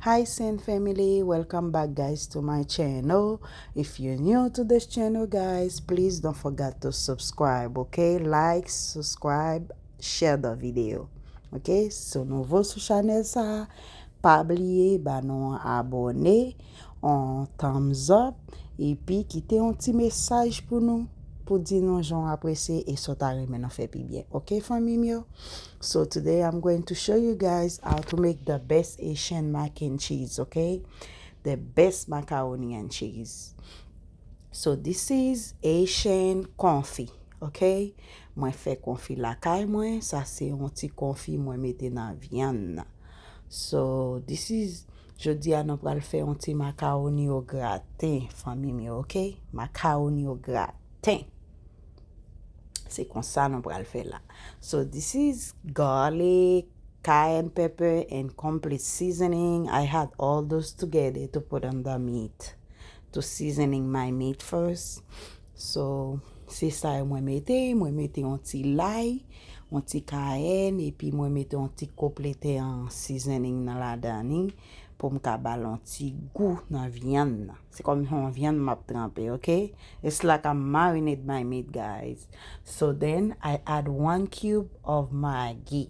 Hi Saint family, welcome back guys to my channel. If you're new to this channel guys, please don't forget to subscribe, okay? Like, subscribe, share the video. Ok, so nouveau sou chanel sa, pa bliye ba nou abone, on thumbs up, epi kite yon ti mesaj pou nou, pou di nou jon apresse e sotare men nou fe pi bien. Ok, fami myo? So today I'm going to show you guys how to make the best Haitian mac and cheese, okay? The best macaroni and cheese. So this is Haitian confit, okay? Mwen fe confit lakay mwen, sa se yon ti confit mwen mette nan viande nan. So this is, jodi a nou pral fe yon ti macaroni au gratin, fami mi, okay? Macaroni au gratin. C'est kon sa nou pral fe la. So this is garlic, cayenne pepper, and complete seasoning. I had all those together to put on the meat. To seasoning my meat first. So, se sa mwen mette yon ti lay, yon ti cayenne, epi mwen mette yon ti complete en seasoning nan la dani, pou mka balon ti goût nan viande. C'est comme yon viande map trempe, okay? It's like I marinate my meat, guys. So then, I add 1 cube of Maggi.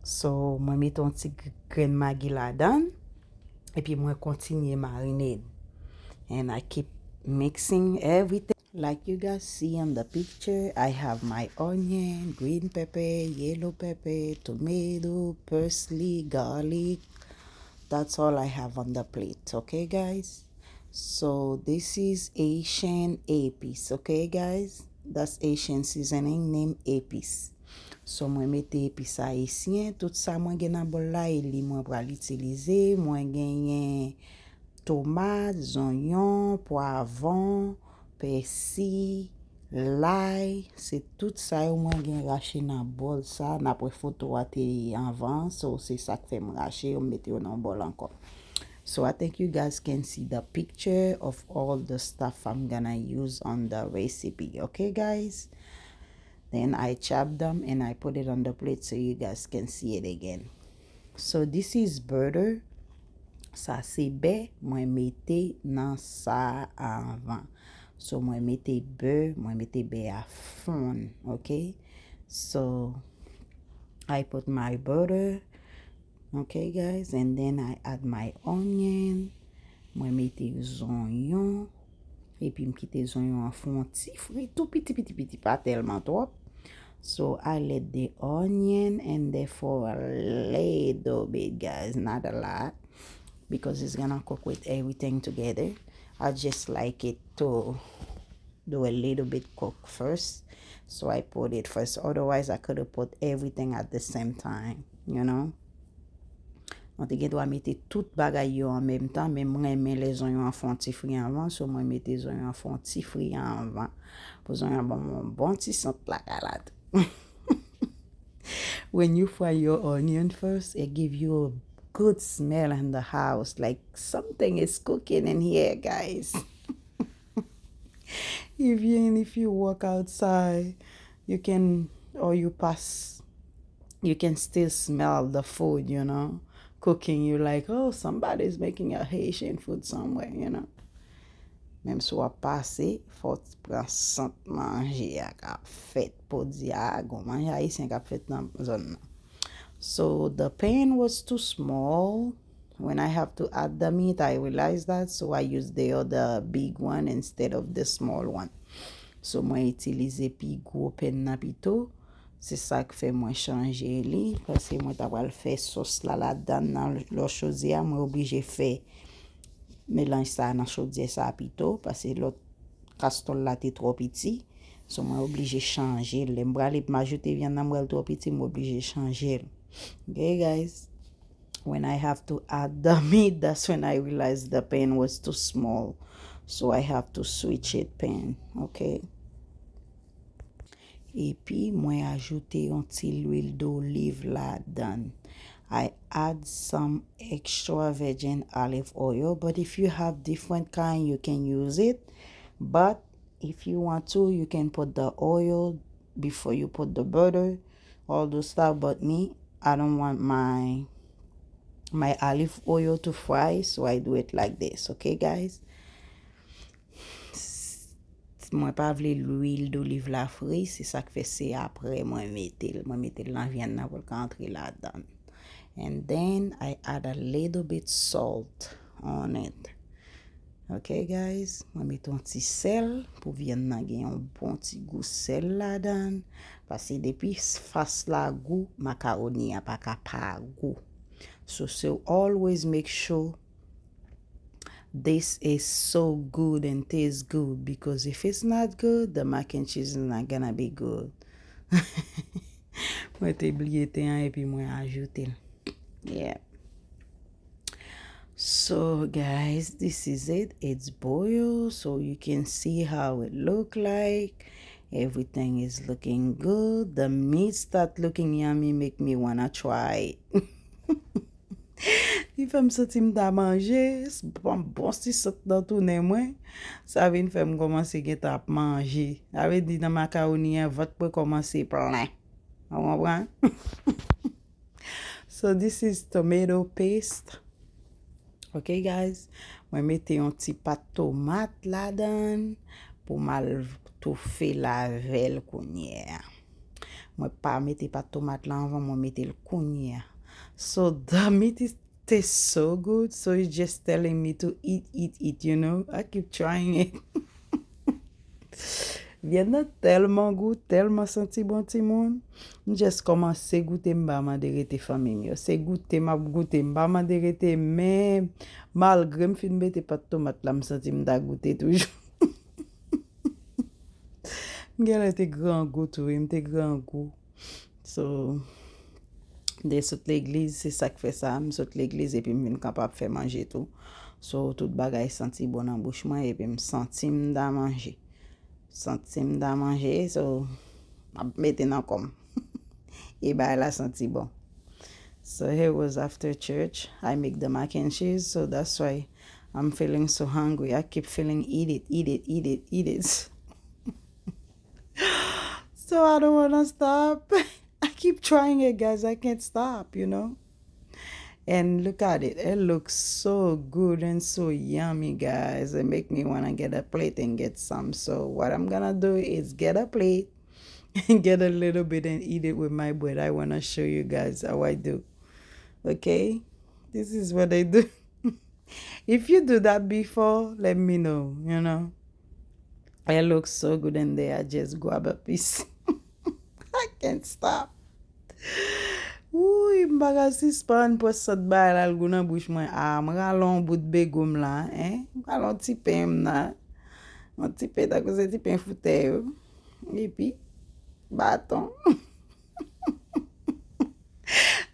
So, mwen mette yon ti grain Maggi la dan, epi mwen continue marinate. And I keep mixing everything. Like you guys see on the picture, I have my onion, green pepper, yellow pepper, tomato, parsley, garlic. That's all I have on the plate, okay guys? So this is Haitian épice, okay guys? That's Haitian seasoning named épice. So mwen mette épice haïtien, tout sa mwen gen nan bol la, li mwen pral itilize, mwen genyen tomates, oignons, poivron, persil, l'ail, c'est tout ça yo mwen gen rache nan bol sa, napre photo ate anvan, so c'est ça que fait me rache, yo mette yo nan bol encore. So I think you guys can see the picture of all the stuff I'm gonna use on the recipe, okay guys? Then I chop them and I put it on the plate so you guys can see it again. So this is butter. Sa se be, mwen mette nan sa anvan. So mwen mette be a fon, okay? So I put my butter, okay guys, and then I add my onion, mwen mette zonyon, epi mkite zonyon an fon ti fri, tout piti, pa telman trop. So I let the onion and there for a little bit, guys, not a lot, because it's gonna cook with everything together. I just like it to do a little bit cook first, so I put it first. Otherwise I could have put everything at the same time, you know. On te gen do a mette tout bagay yo en même temps, mais mwen men les oignons en fon ti fri anvan, so mwen mette les oignons en fon ti fri anvan. Pou oignons bon ti sent la galade. When you fry your onion first, it gives you a good smell in the house, like something is cooking in here, guys. Even if you walk outside, you can, or you pass, you can still smell the food, you know, cooking. You're like, oh, somebody's making a Haitian food somewhere, you know. Même si ou passe, faut pran sant manje a kap fet pou di a gon manje haïtien kap fet nan zon nan. So the pan was too small. When I have to add the meat, I realized that, so I used the other big one instead of the small one. So mwen itilize pi gros pen nan pito. C'est ça que fait mwen chanje li, parce que mwen tabal fè sauce la dan nan lo chaudière, mwen oblige fè mélange ça nan chaudière sa pito, parce que l'autre castol la te trop petit. So mwen oblige changer. Le m'brale m'ajoute viande nan m'brale trop petit, m'oblige changer. Okay guys, when I have to add the meat, that's when I realized the pan was too small, so I have to switch it pan, okay? Et puis mwen ajoute yon ti l'huile d'olive la dan. I add some extra virgin olive oil, but if you have different kind, you can use it. But if you want to, you can put the oil before you put the butter, all those stuff. But me, I don't want my my olive oil to fry, so I do it like this. Okay guys, moi pas vle l'huile d'olive la fri, c'est ça que fait c'est après moi mettre la viande là pour rentrer là-dedans. And then I add a little bit salt on it. Okay guys, moi mette un petit sel pour viande nan gen un bon petit goût sel là-dedans parce que depuis face la goût macaroni a pas goût. So always make sure this is so good and tastes good, because if it's not good, the mac and cheese is not gonna be good. Moi te oublié et puis moi ajouter. Yeah. So guys, this is it. It's boiled, so you can see how it look like. Everything is looking good. The meat start looking yummy, make me wanna try it. Il fait me sentir m'ta manger, bon si sot dans tourner moi, ça vient faire me commencer à manger. Avait dit dans macaroni votre peut commencer plein. On comprend? So this is tomato paste. Okay guys, moi mettez un petit pâte tomate là-dedans pour mal tout fait la velle kounya. Moi pas mettez pâte tomate là avant, moi mettez le kounya. So the meat is tastes so good, so it's just telling me to eat, you know. I keep trying it. Viande tellement goût, tellement senti bon ti moun. Just commence goûter m'ba manderete famille yo. C'est goûter m'a goûter m'ba manderete, mais malgré me fin mette pas de tomate là, me senti m'da goûter toujours. M'gèl était grand goût tout, m'était grand goût. So de saute l'église, c'est ça qui fait ça. Je saute l'église et puis je suis capable de faire manger tout. So, tout bagay senti bon en bouche moi et puis je senti m'da manger. Senti m'da manger, so, maintenant comme. Et bah, elle a senti bon. So, here was after church. I make the mac and cheese, so that's why I'm feeling so hungry. I keep feeling eat it. So, I don't want to stop. I keep trying it, guys. I can't stop, you know. And look at it. It looks so good and so yummy, guys. It make me want to get a plate and get some. So what I'm going to do is get a plate and get a little bit and eat it with my bread. I want to show you guys how I do. Okay? This is what I do. If you do that before, let me know, you know. It looks so good in there. I just grab a piece. I can't stop. Ouh, m'baga suspend pour cette balle là gounan bouche moi. Ah, m'ralon bout de bégum là, hein? M'ralon ti pain là. Un petit peu à cause ti pain fouté. Et puis bâton.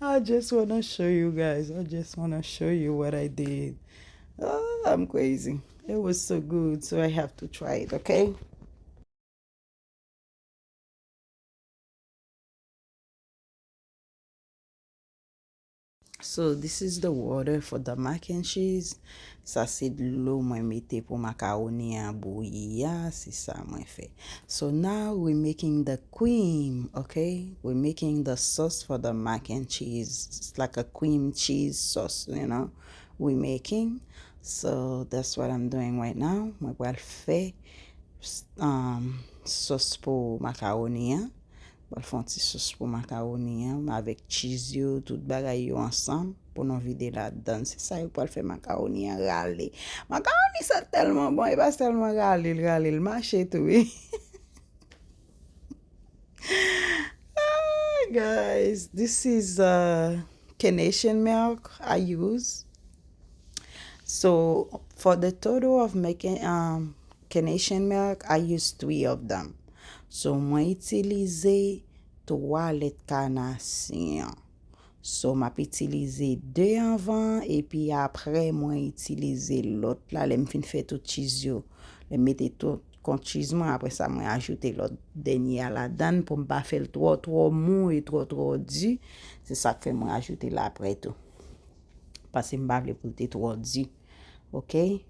I just want to show you guys. I just want to show you what I did. Oh, I'm crazy. It was so good, so I have to try it, okay? So this is the water for the mac and cheese. Ça c'est de l'eau moi mette pour macaroni à bouillir, c'est ça moi fait. So now we're making the cream, okay? We're making the sauce for the mac and cheese. It's like a cream cheese sauce, you know. We're making. So that's what I'm doing right now. Moi vais faire sauce pour macaroni. Pour faire un petit sauce pour macaroni avec cheese yo, tout bagay yo ensemble pour nous vider là-dedans. C'est ça pour faire macaroni râler. Macaroni c'est tellement bon, et pas tellement râler, le marché tout. Guys, this is Haitian milk I use. So for the total of making Haitian milk, I use 3 of them. So moi utiliser 3 litres carnation. So m'a utiliser 2 avant et puis après moi utiliser l'autre là, les fin fait tout cheese yo. Les mettre tout conchissement, après ça moi ajouter l'autre dernier là-dedans pour pas faire trop mou et trop dur. C'est ça que moi ajouter là après tout. Parce que m'pa vle pour trop dur. Okay?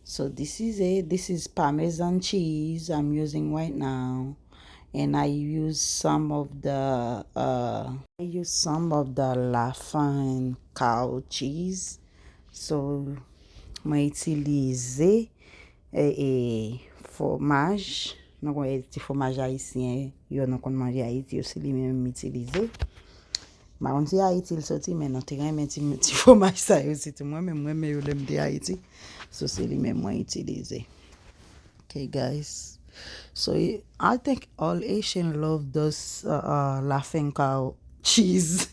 So this is it. This is Parmesan cheese I'm using right now, and I use some of the La Fin cow cheese. So mwen itilize fromaj. Non kon ti fromaj haïtien yo non kon manje Haïti, yo se li men itilize. Ma on ti Haïti l soti men non te remen ti fromaj sa yo si tout moi men yo lem de Haïti. So se li men mwen itilize. Okay guys. So I think all Asian love those laughing cow cheese.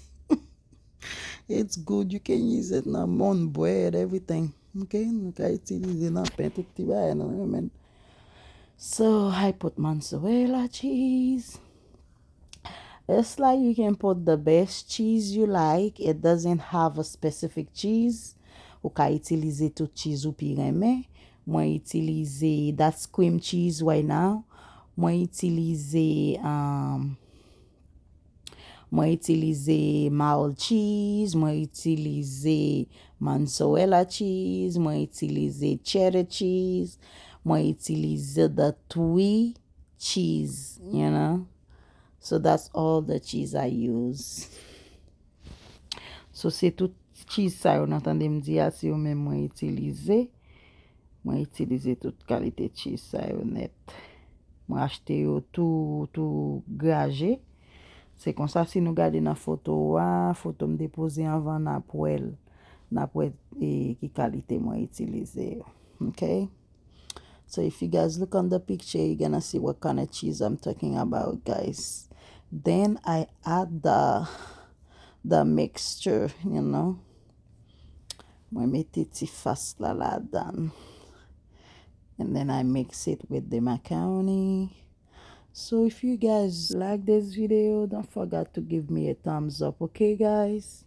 It's good. You can use it on bread, everything. Okay, you can utilize it on pain. So I put mozzarella cheese. It's like you can put the best cheese you like. It doesn't have a specific cheese. Ou ka utilize tout cheese ou pi reme. Mwen utilize that's cream cheese right now. Mwen utilize mild cheese, mwen utilize mozzarella cheese, mwen utilize cheddar cheese, mwen utilize the tui cheese, you know. So that's all the cheese I use. So c'est tout cheese sa yo n'entende m'di a si yo men mwen utilize. Mwen utilize tout kalite cheese sa yo net. Mwen achete yo tout graje. C'est comme ça si nous gardons la photo, photo me déposer avant na poêle qui qualité moi utiliser. Okay? So if you guys look on the picture, you're gonna see what kind of cheese I'm talking about, guys. Then I add the mixture, you know. Moi mette ti fast la dan. And then I mix it with the macaroni. So if you guys like this video, don't forget to give me a thumbs up, okay guys?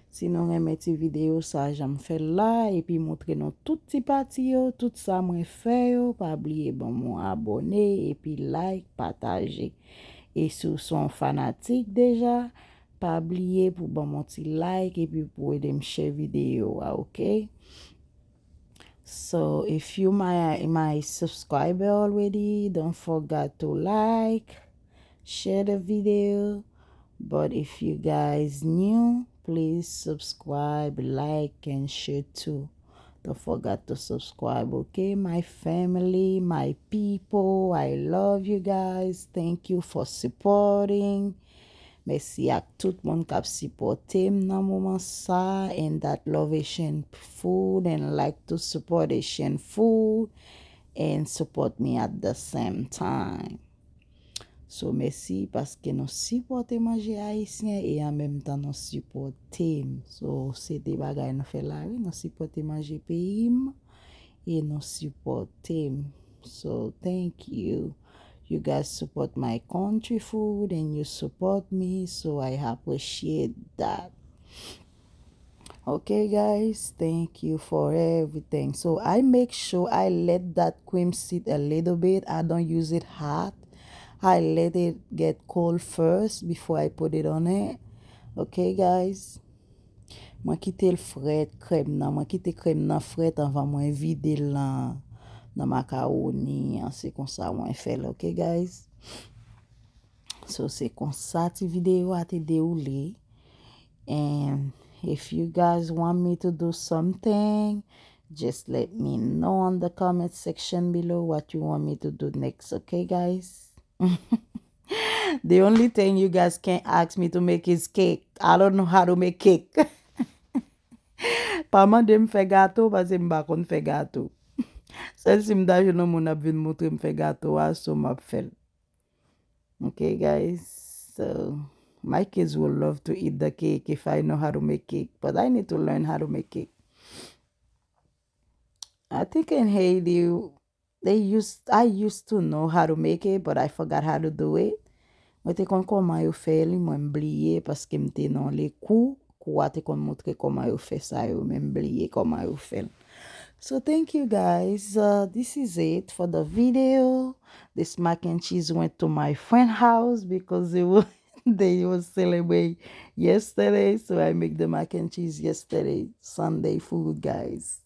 Sinon reme ti video sa jam fè la, et puis montre nou tout ti pati yo, tout sa mwen fè yo, pa oubliye bon mon abonne, et puis like, partage. Et si vous son fanatique déjà, pa oubliye pou bon mon ti like, et puis pou aider me share video, okay? So if you my subscriber already, don't forget to like, share the video. But if you guys new, please subscribe, like, and share too. Don't forget to subscribe, okay? My family, my people, I love you guys. Thank you for supporting. Merci à tout le monde qui a supporté dans moment ça and that love Haitian food and like to support Haitian food and support me at the same time. So merci parce que nous supportez manger haïtien et en même temps nous supportez. So c'est des bagages nous fait la vie, nous supportez manger pays et nous supportez. So thank you. You guys support my country food and you support me, so I appreciate that. Okay guys, thank you for everything. So I make sure I let that cream sit a little bit. I don't use it hot. I let it get cold first before I put it on it. Okay guys. Moi kite le fret crème nan, moi kite crème nan fret avant moi vide la dans macaroni, c'est comme ça moi fait, okay guys? So c'est comme ça ti vidéo a te déroulé. And if you guys want me to do something, just let me know on the comment section below what you want me to do next, okay guys? The only thing you guys can ask me to make is cake. I don't know how to make cake. Pa mande m fè gâteau parce que m ba kon fè gâteau. Sel si m da jounon moun ap vin montre m fè gâteau a, so m ap fèl. Okay guys, so my kids will love to eat the cake if I know how to make cake, but I need to learn how to make cake. I think in Haiti, I used to know how to make it, but I forgot how to do it. Mwen te kon koman yo fè li, mwen mbliye paske mte nan le kou a te kon montre koman yo fè sa yo, mwen mbliye koman yo fè. So thank you guys. This is it for the video. This mac and cheese went to my friend's house because they was celebrating yesterday. So I make the mac and cheese yesterday, Sunday food, guys.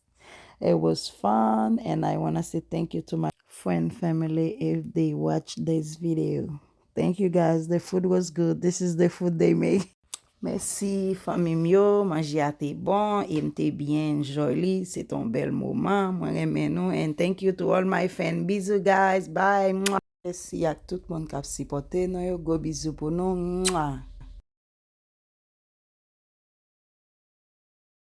It was fun, and I want to say thank you to my friend family if they watch this video. Thank you guys. The food was good. This is the food they make. Merci, famille mio, manger à te bon, et m'te bien joli, c'est un bel moment, moi remè nou, and thank you to all my fans, bisous guys, bye, mwah. Merci à tout le monde qui a supporté nous, go bisous pour nous, mwah.